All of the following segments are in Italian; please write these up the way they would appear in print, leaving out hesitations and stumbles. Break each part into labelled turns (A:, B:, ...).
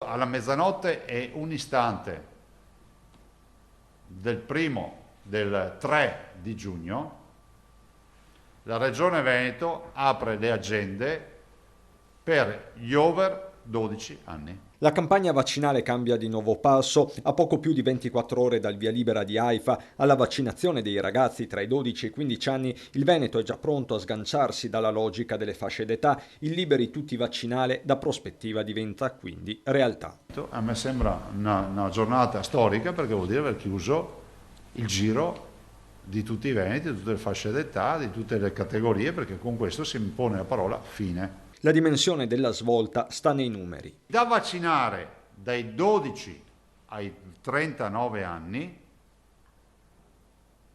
A: Alla mezzanotte e un istante del 3 di giugno, la Regione Veneto apre le agende per gli over 12 anni.
B: La campagna vaccinale cambia di nuovo passo. A poco più di 24 ore dal via libera di AIFA alla vaccinazione dei ragazzi tra i 12 e i 15 anni, il Veneto è già pronto a sganciarsi dalla logica delle fasce d'età. Il liberi tutti vaccinale da prospettiva diventa quindi realtà.
A: A me sembra una giornata storica, perché vuol dire aver chiuso il giro di tutti i veneti, di tutte le fasce d'età, di tutte le categorie, perché con questo si impone la parola fine.
B: La dimensione della svolta sta nei numeri.
A: Da vaccinare dai 12 ai 39 anni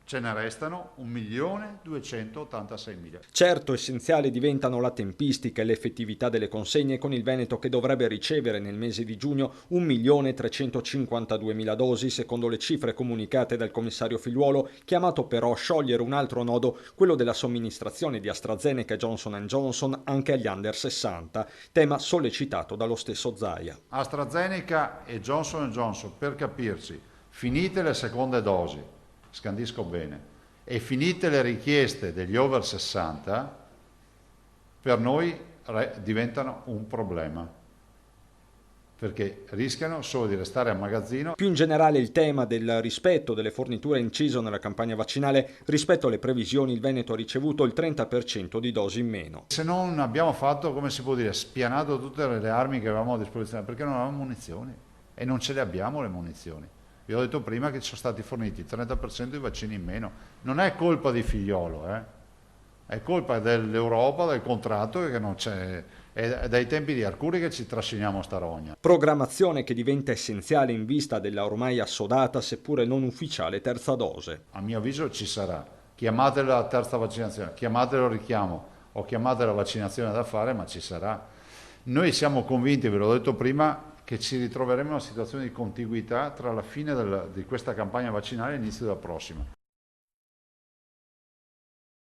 A: ce ne restano 1.286.000.
B: Certo, essenziali diventano la tempistica e l'effettività delle consegne, con il Veneto che dovrebbe ricevere nel mese di giugno 1.352.000 dosi, secondo le cifre comunicate dal commissario Figliuolo, chiamato però a sciogliere un altro nodo, quello della somministrazione di AstraZeneca e Johnson & Johnson anche agli under 60, tema sollecitato dallo stesso Zaia.
A: AstraZeneca e Johnson & Johnson, per capirci, finite le seconde dosi, scandisco bene, e finite le richieste degli over 60, per noi diventano un problema, perché rischiano solo di restare a magazzino.
B: Più in generale il tema del rispetto delle forniture è inciso nella campagna vaccinale. Rispetto alle previsioni il Veneto ha ricevuto il 30% di dosi in meno.
A: Se non abbiamo fatto, come si può dire, spianato tutte le armi che avevamo a disposizione, perché non avevamo munizioni e non ce le abbiamo le munizioni. Vi ho detto prima che ci sono stati forniti il 30% di vaccini in meno. Non è colpa di Figliolo, è colpa dell'Europa, del contratto che non c'è, è dai tempi di Arcuri che ci trasciniamo sta rogna.
B: Programmazione che diventa essenziale in vista della ormai assodata, seppure non ufficiale, terza dose.
A: A mio avviso ci sarà. Chiamatela la terza vaccinazione, chiamatelo richiamo o chiamatela vaccinazione da fare, ma ci sarà. Noi siamo convinti, ve l'ho detto prima, che ci ritroveremo in una situazione di contiguità tra la fine di questa campagna vaccinale e l'inizio della prossima.